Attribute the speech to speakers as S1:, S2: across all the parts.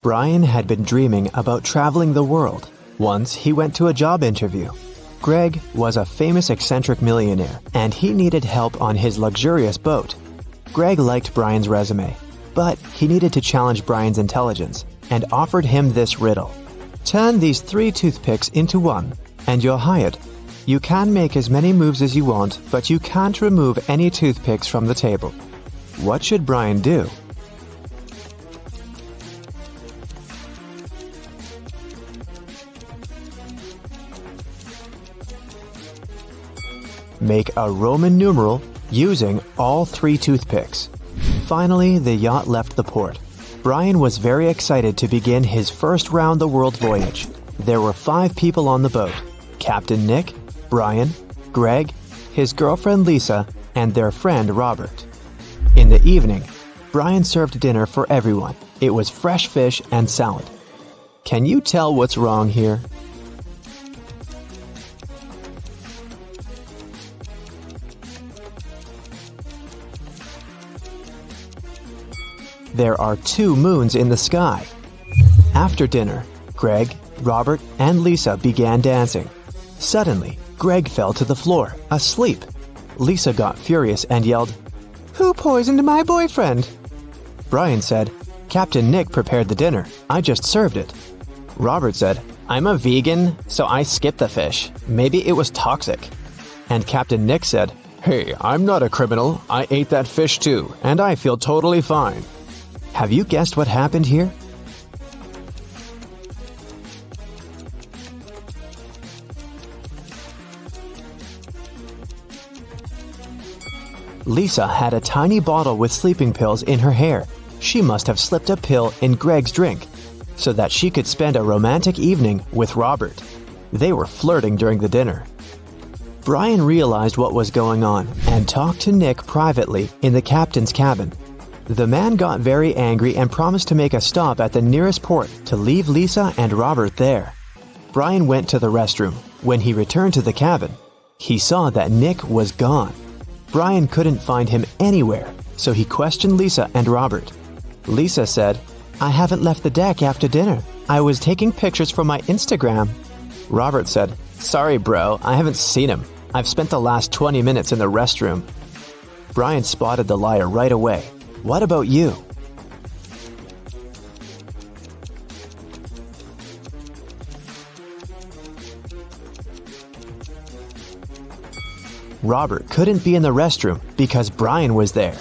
S1: Brian had been dreaming about traveling the world. Once he went to a job interview. Greg was a famous eccentric millionaire, and he needed help on his luxurious boat. Greg liked Brian's resume, but he needed to challenge Brian's intelligence and offered him this riddle. Turn these 3 toothpicks into one, and you're hired. You can make as many moves as you want, but you can't remove any toothpicks from the table. What should Brian do? Make a Roman numeral using all 3 toothpicks. Finally, the yacht left the port. Brian was very excited to begin his first round-the-world voyage. There were 5 people on the boat: Captain Nick, Brian, Greg, his girlfriend Lisa, and their friend Robert. In the evening, Brian served dinner for everyone. It was fresh fish and salad. Can you tell what's wrong here? There are 2 moons in the sky. After dinner, Greg, Robert, and Lisa began dancing. Suddenly, Greg fell to the floor, asleep. Lisa got furious and yelled, "Who poisoned my boyfriend?" Brian said, "Captain Nick prepared the dinner. I just served it." Robert said, "I'm a vegan, so I skipped the fish. Maybe it was toxic." And Captain Nick said, "Hey, I'm not a criminal. I ate that fish too, and I feel totally fine." Have you guessed what happened here? Lisa had a tiny bottle with sleeping pills in her hair. She must have slipped a pill in Greg's drink so that she could spend a romantic evening with Robert. They were flirting during the dinner. Brian realized what was going on and talked to Nick privately in the captain's cabin. The man got very angry and promised to make a stop at the nearest port to leave Lisa and Robert there. Brian went to the restroom. When he returned to the cabin, he saw that Nick was gone. Brian couldn't find him anywhere, so he questioned Lisa and Robert. Lisa said, "I haven't left the deck after dinner. I was taking pictures for my Instagram." Robert said, "Sorry, bro, I haven't seen him. I've spent the last 20 minutes in the restroom." Brian spotted the liar right away. What about you? Robert couldn't be in the restroom because Brian was there.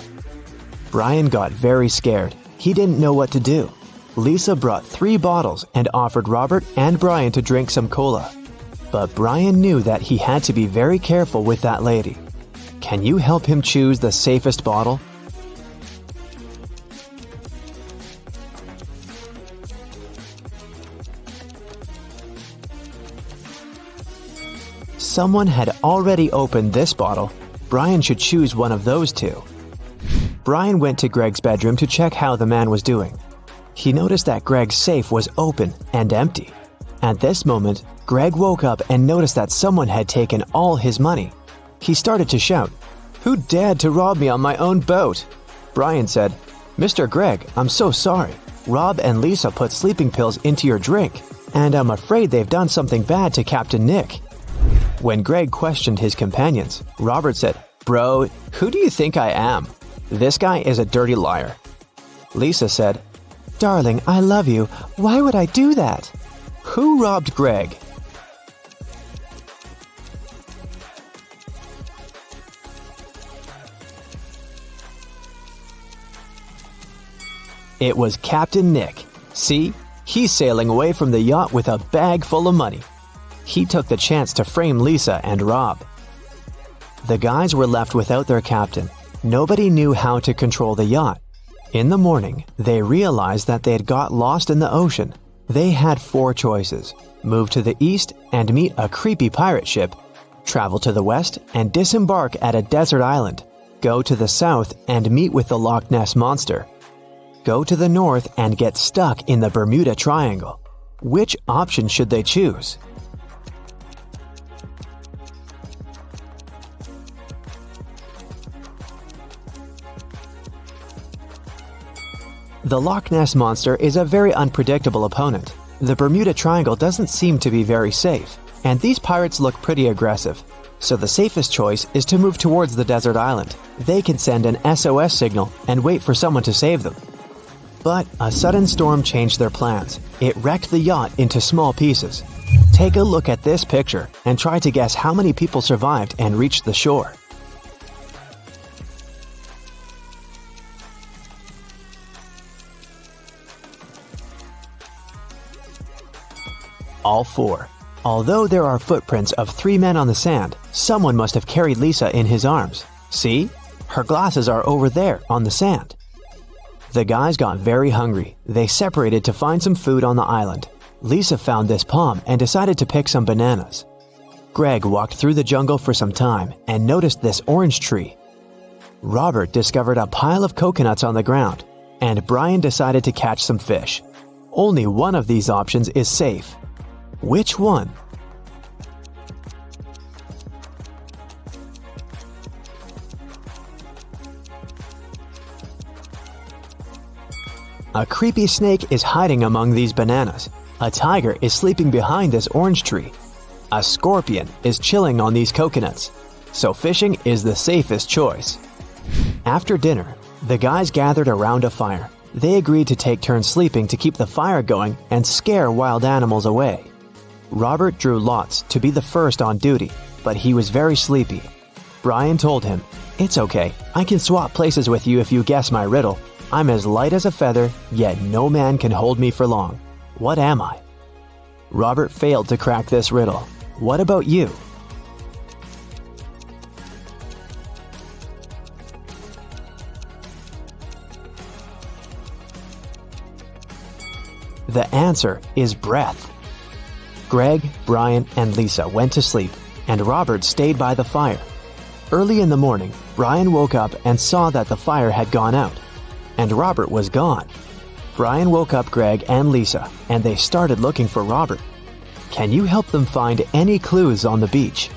S1: Brian got very scared. He didn't know what to do. Lisa brought 3 bottles and offered Robert and Brian to drink some cola. But Brian knew that he had to be very careful with that lady. Can you help him choose the safest bottle? Someone had already opened this bottle. Brian should choose one of those 2. Brian went to Greg's bedroom to check how the man was doing. He noticed that Greg's safe was open and empty. At this moment, Greg woke up and noticed that someone had taken all his money. He started to shout, "Who dared to rob me on my own boat?" Brian said, "Mr. Greg, I'm so sorry. Rob and Lisa put sleeping pills into your drink, and I'm afraid they've done something bad to Captain Nick." When Greg questioned his companions, Robert said, "Bro, who do you think I am? This guy is a dirty liar." Lisa said, "Darling, I love you. Why would I do that?" Who robbed Greg? It was Captain Nick. See, he's sailing away from the yacht with a bag full of money. He took the chance to frame Lisa and Rob. The guys were left without their captain. Nobody knew how to control the yacht. In the morning, they realized that they had got lost in the ocean. They had 4 choices: move to the east and meet a creepy pirate ship, travel to the west and disembark at a desert island, go to the south and meet with the Loch Ness Monster, go to the north and get stuck in the Bermuda Triangle. Which option should they choose? The Loch Ness Monster is a very unpredictable opponent. The Bermuda Triangle doesn't seem to be very safe, and these pirates look pretty aggressive. So the safest choice is to move towards the desert island. They can send an SOS signal and wait for someone to save them. But a sudden storm changed their plans. It wrecked the yacht into small pieces. Take a look at this picture and try to guess how many people survived and reached the shore. All 4. Although there are footprints of 3 men on the sand, someone must have carried Lisa in his arms. See? Her glasses are over there on the sand. The guys got very hungry. They separated to find some food on the island. Lisa found this palm and decided to pick some bananas. Greg walked through the jungle for some time and noticed this orange tree. Robert discovered a pile of coconuts on the ground, and Brian decided to catch some fish. Only one of these options is safe. Which one? A creepy snake is hiding among these bananas. A tiger is sleeping behind this orange tree. A scorpion is chilling on these coconuts. So fishing is the safest choice. After dinner, the guys gathered around a fire. They agreed to take turns sleeping to keep the fire going and scare wild animals away. Robert drew lots to be the first on duty, but he was very sleepy. Brian told him, "It's okay, I can swap places with you if you guess my riddle. I'm as light as a feather, yet no man can hold me for long. What am I?" Robert failed to crack this riddle. What about you? The answer is breath. Greg, Brian, and Lisa went to sleep, and Robert stayed by the fire. Early in the morning, Brian woke up and saw that the fire had gone out, and Robert was gone. Brian woke up Greg and Lisa, and they started looking for Robert. Can you help them find any clues on the beach?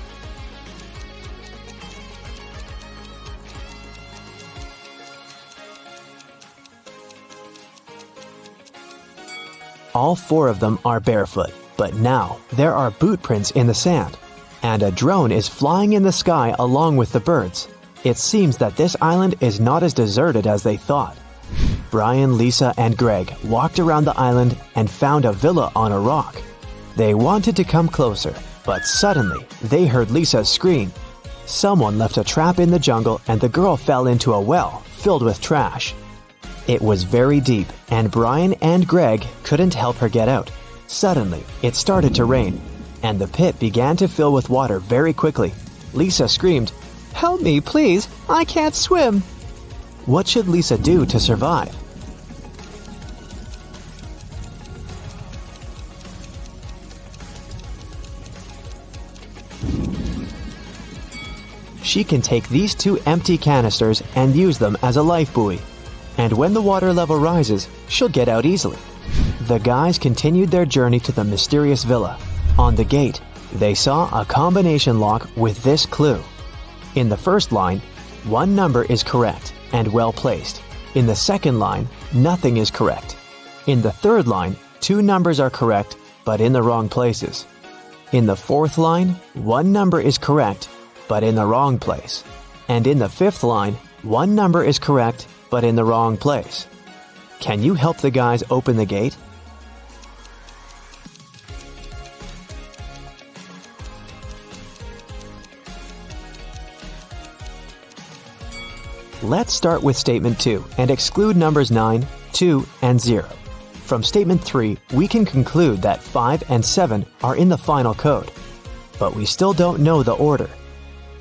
S1: All 4 of them are barefoot, but now there are boot prints in the sand, and a drone is flying in the sky along with the birds. It seems that this island is not as deserted as they thought. Brian, Lisa, and Greg walked around the island and found a villa on a rock. They wanted to come closer, but suddenly they heard Lisa scream. Someone left a trap in the jungle and the girl fell into a well filled with trash. It was very deep, and Brian and Greg couldn't help her get out. Suddenly, it started to rain, and the pit began to fill with water very quickly. Lisa screamed, "Help me, please! I can't swim!" What should Lisa do to survive? She can take these 2 empty canisters and use them as a life buoy. And when the water level rises, she'll get out easily. The guys continued their journey to the mysterious villa. On the gate, they saw a combination lock with this clue. In the first line, 1 number is correct and well placed. In the second line, nothing is correct. In the third line, 2 numbers are correct, but in the wrong places. In the fourth line, 1 number is correct, but in the wrong place. And in the fifth line, 1 number is correct, but in the wrong place. Can you help the guys open the gate? Let's start with Statement 2 and exclude numbers 9, 2, and 0. From Statement 3, we can conclude that 5 and 7 are in the final code, but we still don't know the order.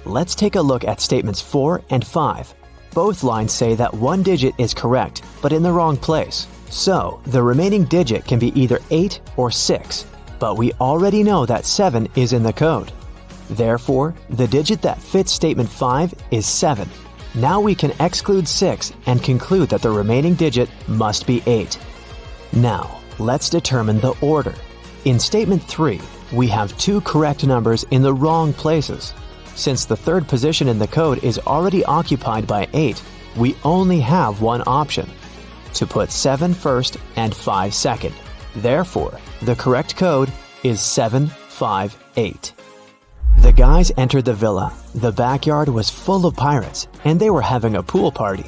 S1: Let's take a look at Statements 4 and 5. Both lines say that 1 digit is correct, but in the wrong place. So, the remaining digit can be either 8 or 6, but we already know that 7 is in the code. Therefore, the digit that fits Statement 5 is 7. Now we can exclude 6 and conclude that the remaining digit must be 8. Now, let's determine the order. In Statement 3, we have 2 correct numbers in the wrong places. Since the third position in the code is already occupied by 8, we only have one option. to put 7 first and 5 second. Therefore, the correct code is 758. The guys entered the villa. The backyard was full of pirates, and they were having a pool party.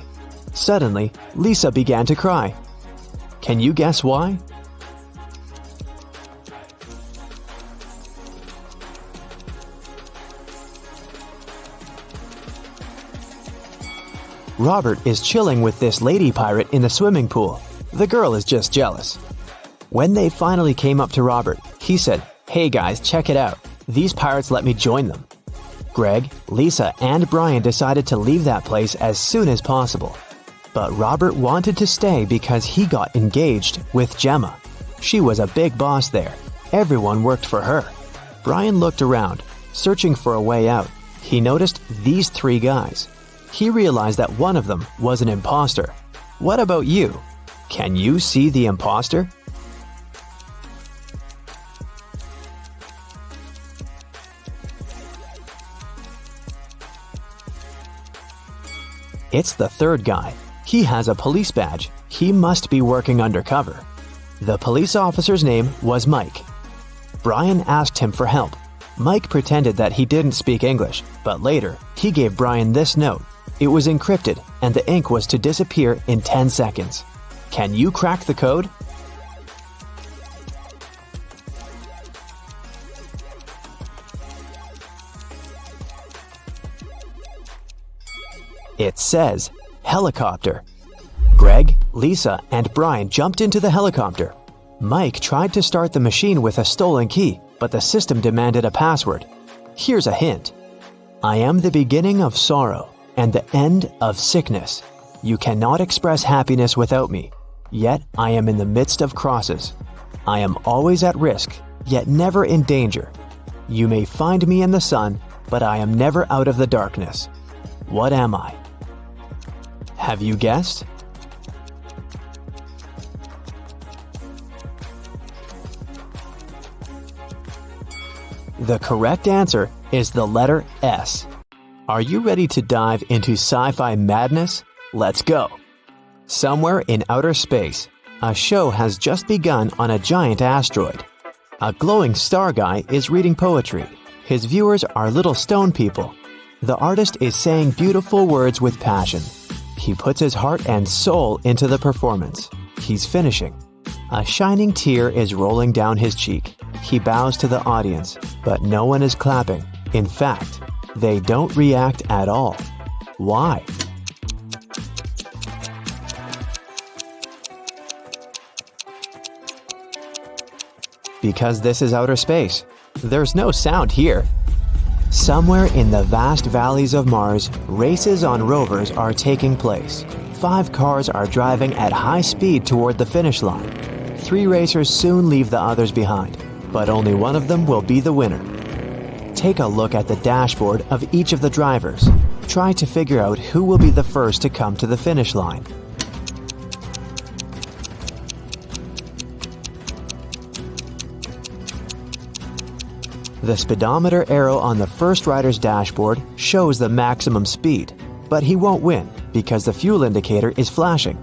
S1: Suddenly, Lisa began to cry. Can you guess why? Robert is chilling with this lady pirate in the swimming pool. The girl is just jealous. When they finally came up to Robert, he said, "Hey guys, check it out. These pirates let me join them." Greg, Lisa, and Brian decided to leave that place as soon as possible. But Robert wanted to stay because he got engaged with Gemma. She was a big boss there. Everyone worked for her. Brian looked around, searching for a way out. He noticed these 3 guys. He realized that one of them was an imposter. What about you? Can you see the imposter? It's the 3rd guy. He has a police badge. He must be working undercover. The police officer's name was Mike. Brian asked him for help. Mike pretended that he didn't speak English, but later, he gave Brian this note. It was encrypted, and the ink was to disappear in 10 seconds. Can you crack the code? It says, helicopter. Greg, Lisa, and Brian jumped into the helicopter. Mike tried to start the machine with a stolen key, but the system demanded a password. Here's a hint. I am the beginning of sorrow and the end of sickness. You cannot express happiness without me, yet I am in the midst of crosses. I am always at risk, yet never in danger. You may find me in the sun, but I am never out of the darkness. What am I? Have you guessed? The correct answer is the letter S. Are you ready to dive into sci-fi madness? Let's go! Somewhere in outer space, a show has just begun on a giant asteroid. A glowing star guy is reading poetry. His viewers are little stone people. The artist is saying beautiful words with passion. He puts his heart and soul into the performance. He's finishing. A shining tear is rolling down his cheek. He bows to the audience, but no one is clapping. In fact, they don't react at all. Why? Because this is outer space. There's no sound here. Somewhere in the vast valleys of Mars, races on rovers are taking place. 5 cars are driving at high speed toward the finish line. 3 racers soon leave the others behind, but only one of them will be the winner. Take a look at the dashboard of each of the drivers. Try to figure out who will be the first to come to the finish line. The speedometer arrow on the first rider's dashboard shows the maximum speed, but he won't win because the fuel indicator is flashing.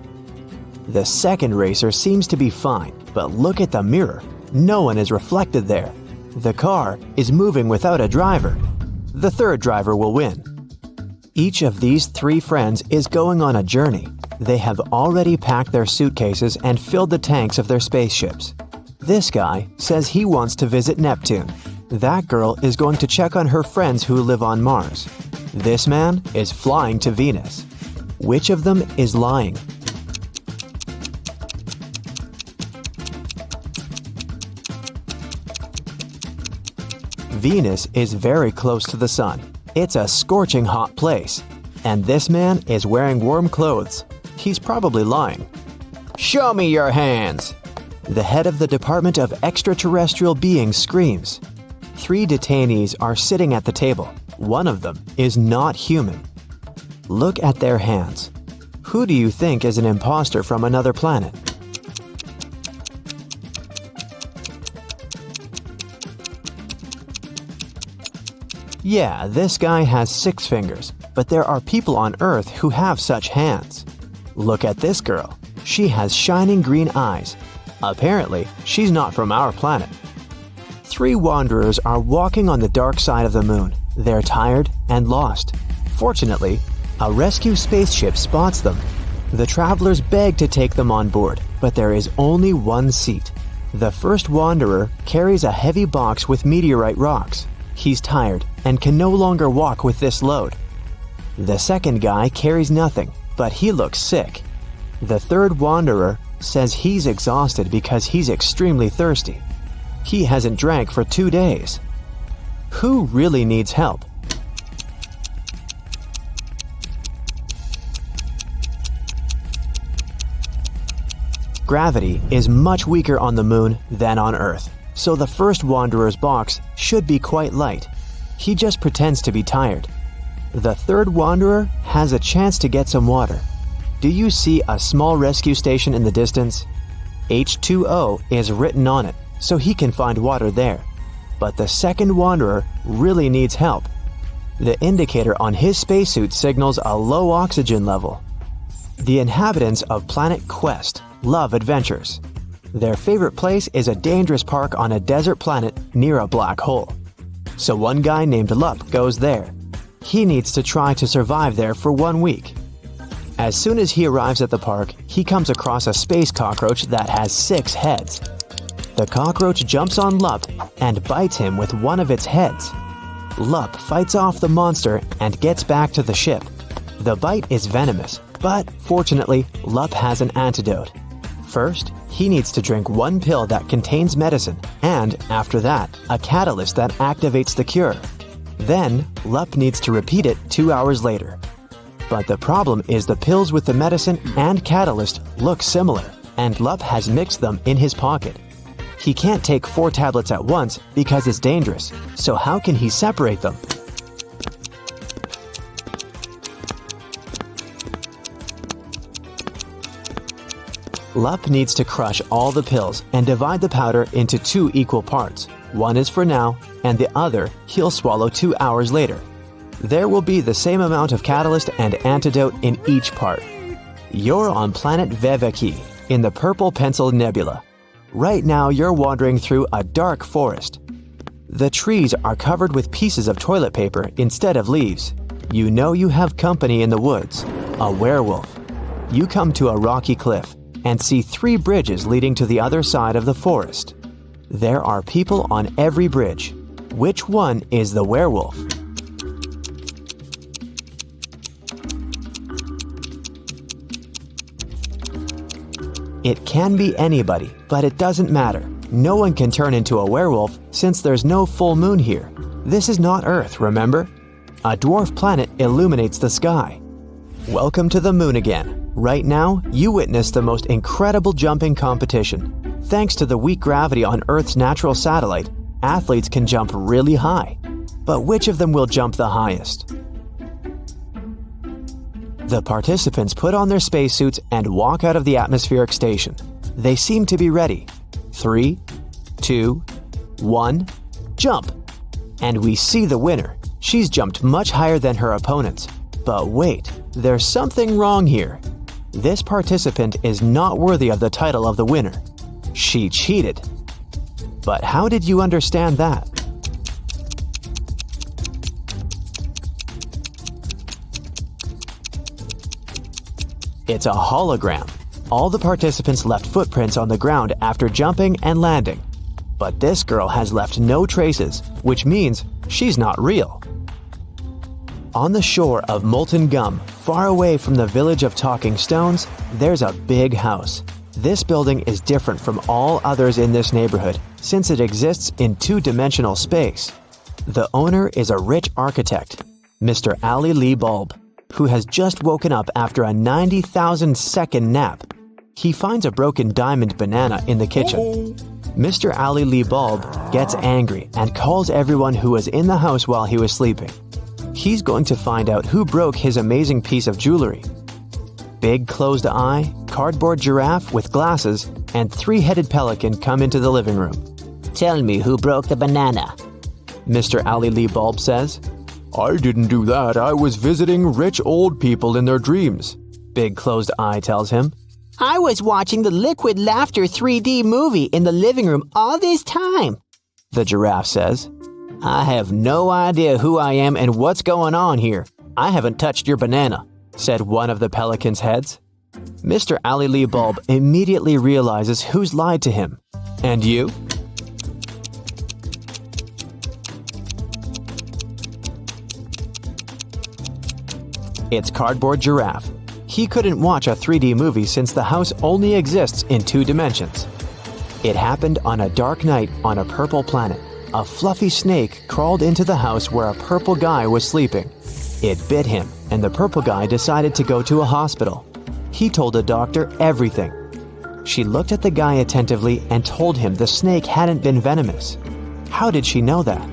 S1: The second racer seems to be fine, but look at the mirror. No one is reflected there. The car is moving without a driver. The third driver will win. Each of these 3 friends is going on a journey. They have already packed their suitcases and filled the tanks of their spaceships. This guy says he wants to visit Neptune. That girl is going to check on her friends who live on Mars. This man is flying to Venus. Which of them is lying? Venus is very close to the sun. It's a scorching hot place. And this man is wearing warm clothes. He's probably lying. Show me your hands! The head of the Department of Extraterrestrial Beings screams. 3 detainees are sitting at the table. One of them is not human. Look at their hands. Who do you think is an imposter from another planet? Yeah, this guy has 6 fingers, but there are people on Earth who have such hands. Look at this girl. She has shining green eyes. Apparently, she's not from our planet. 3 wanderers are walking on the dark side of the moon. They're tired and lost. Fortunately, a rescue spaceship spots them. The travelers beg to take them on board, but there is only one seat. The first wanderer carries a heavy box with meteorite rocks. He's tired and can no longer walk with this load. The second guy carries nothing, but he looks sick. The third wanderer says he's exhausted because he's extremely thirsty. He hasn't drank for 2 days. Who really needs help? Gravity is much weaker on the moon than on Earth, so the first wanderer's box should be quite light. He just pretends to be tired. The third wanderer has a chance to get some water. Do you see a small rescue station in the distance? H2O is written on it, so he can find water there. But the second wanderer really needs help. The indicator on his spacesuit signals a low oxygen level. The inhabitants of Planet Quest love adventures. Their favorite place is a dangerous park on a desert planet near a black hole. So one guy named Lup goes there. He needs to try to survive there for 1 week. As soon as he arrives at the park, he comes across a space cockroach that has 6 heads. The cockroach jumps on Lup and bites him with one of its heads. Lup fights off the monster and gets back to the ship. The bite is venomous, but fortunately, Lup has an antidote. First, he needs to drink 1 pill that contains medicine, and after that, a catalyst that activates the cure. Then, Lup needs to repeat it 2 hours later. But the problem is the pills with the medicine and catalyst look similar, and Lup has mixed them in his pocket. He can't take 4 tablets at once because it's dangerous, so how can he separate them? Lup needs to crush all the pills and divide the powder into 2 equal parts. One is for now, and the other he'll swallow 2 hours later. There will be the same amount of catalyst and antidote in each part. You're on planet Veveki, in the Purple Pencil Nebula. Right now you're wandering through a dark forest. The trees are covered with pieces of toilet paper instead of leaves. You know you have company in the woods, a werewolf. You come to a rocky cliff and see 3 bridges leading to the other side of the forest. There are people on every bridge. Which one is the werewolf? It can be anybody, but it doesn't matter. No one can turn into a werewolf since there's no full moon here. This is not Earth, remember? A dwarf planet illuminates the sky. Welcome to the moon again. Right now, you witness the most incredible jumping competition. Thanks to the weak gravity on Earth's natural satellite, athletes can jump really high. But which of them will jump the highest? The participants put on their spacesuits and walk out of the atmospheric station. They seem to be ready. 3, 2, 1, jump! And we see the winner. She's jumped much higher than her opponents. But wait, there's something wrong here. This participant is not worthy of the title of the winner. She cheated. But how did you understand that? It's a hologram. All the participants left footprints on the ground after jumping and landing. But this girl has left no traces, which means she's not real. On the shore of Molten Gum, far away from the village of Talking Stones, there's a big house. This building is different from all others in this neighborhood since it exists in 2-dimensional space. The owner is a rich architect, Mr. Ali Lee Bulb, who has just woken up after a 90,000-second nap. He finds a broken diamond banana in the kitchen. Mr. Ali Lee Bulb gets angry and calls everyone who was in the house while he was sleeping. He's going to find out who broke his amazing piece of jewelry. Big closed eye, cardboard giraffe with glasses, and 3-headed pelican come into the living room.
S2: Tell me who broke the banana,
S1: Mr. Ali Lee Bulb says. I didn't do that. I was visiting rich old people in their dreams, Big closed eye tells him.
S2: I was watching the Liquid Laughter 3D movie in the living room all this time,
S1: the giraffe says.
S2: I have no idea who I am and what's going on here. I haven't touched your banana,
S1: said one of the pelican's heads. Mr. Ali Lee Bulb immediately realizes who's lied to him. And you? It's Cardboard Giraffe. He couldn't watch a 3D movie since the house only exists in 2 dimensions. It happened on a dark night on a purple planet. A fluffy snake crawled into the house where a purple guy was sleeping. It bit him, and the purple guy decided to go to a hospital. He told the doctor everything. She looked at the guy attentively and told him the snake hadn't been venomous. How did she know that?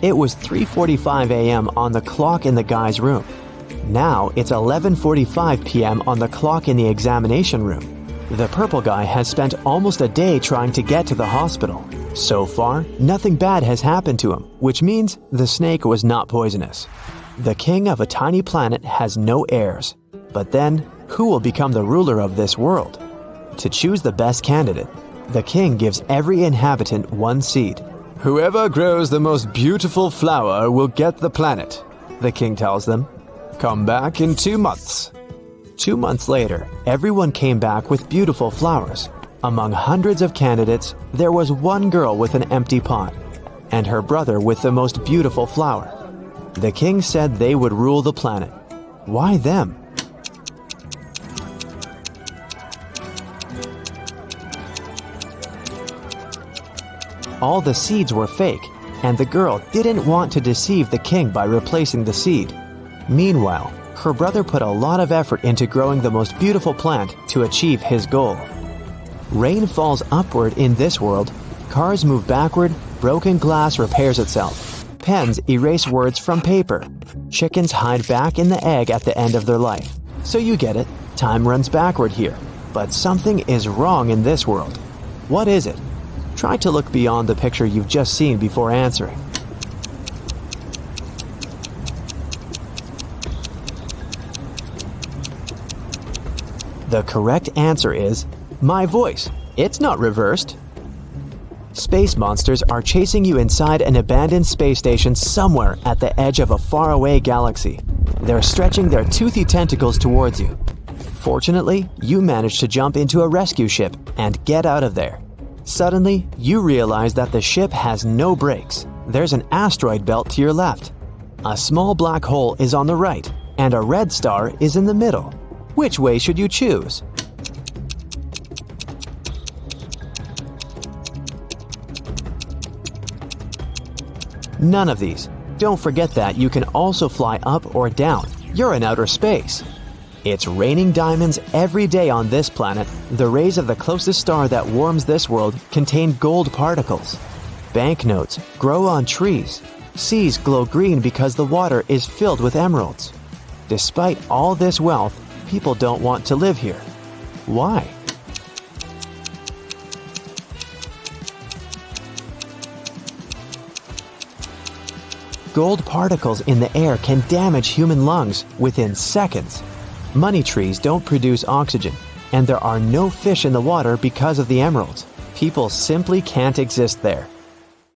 S1: It was 3:45 a.m. on the clock in the guy's room. Now it's 11:45 p.m. on the clock in the examination room. The purple guy has spent almost a day trying to get to the hospital. So far, nothing bad has happened to him, which means the snake was not poisonous. The king of a tiny planet has no heirs. But then, who will become the ruler of this world? To choose the best candidate, the king gives every inhabitant 1 seed. Whoever grows the most beautiful flower will get the planet, the king tells them. Come back in 2 months. 2 months later, everyone came back with beautiful flowers. Among hundreds of candidates, there was one girl with an empty pot, and her brother with the most beautiful flower. The king said they would rule the planet. Why them? All the seeds were fake, and the girl didn't want to deceive the king by replacing the seed. Meanwhile, her brother put a lot of effort into growing the most beautiful plant to achieve his goal. Rain falls upward in this world, cars move backward, broken glass repairs itself. Pens erase words from paper. Chickens hide back in the egg at the end of their life. So you get it, time runs backward here. But something is wrong in this world. What is it? Try to look beyond the picture you've just seen before answering. The correct answer is my voice. It's not reversed. Space monsters are chasing you inside an abandoned space station somewhere at the edge of a faraway galaxy. They're stretching their toothy tentacles towards you. Fortunately, you manage to jump into a rescue ship and get out of there. Suddenly, you realize that the ship has no brakes. There's an asteroid belt to your left. A small black hole is on the right, and a red star is in the middle. Which way should you choose? None of these. Don't forget that you can also fly up or down. You're in outer space. It's raining diamonds every day on this planet. The rays of the closest star that warms this world contain gold particles. Banknotes grow on trees. Seas glow green because the water is filled with emeralds. Despite all this wealth, people don't want to live here. Why? Gold particles in the air can damage human lungs within seconds. Money trees don't produce oxygen, and there are no fish in the water because of the emeralds. People simply can't exist there.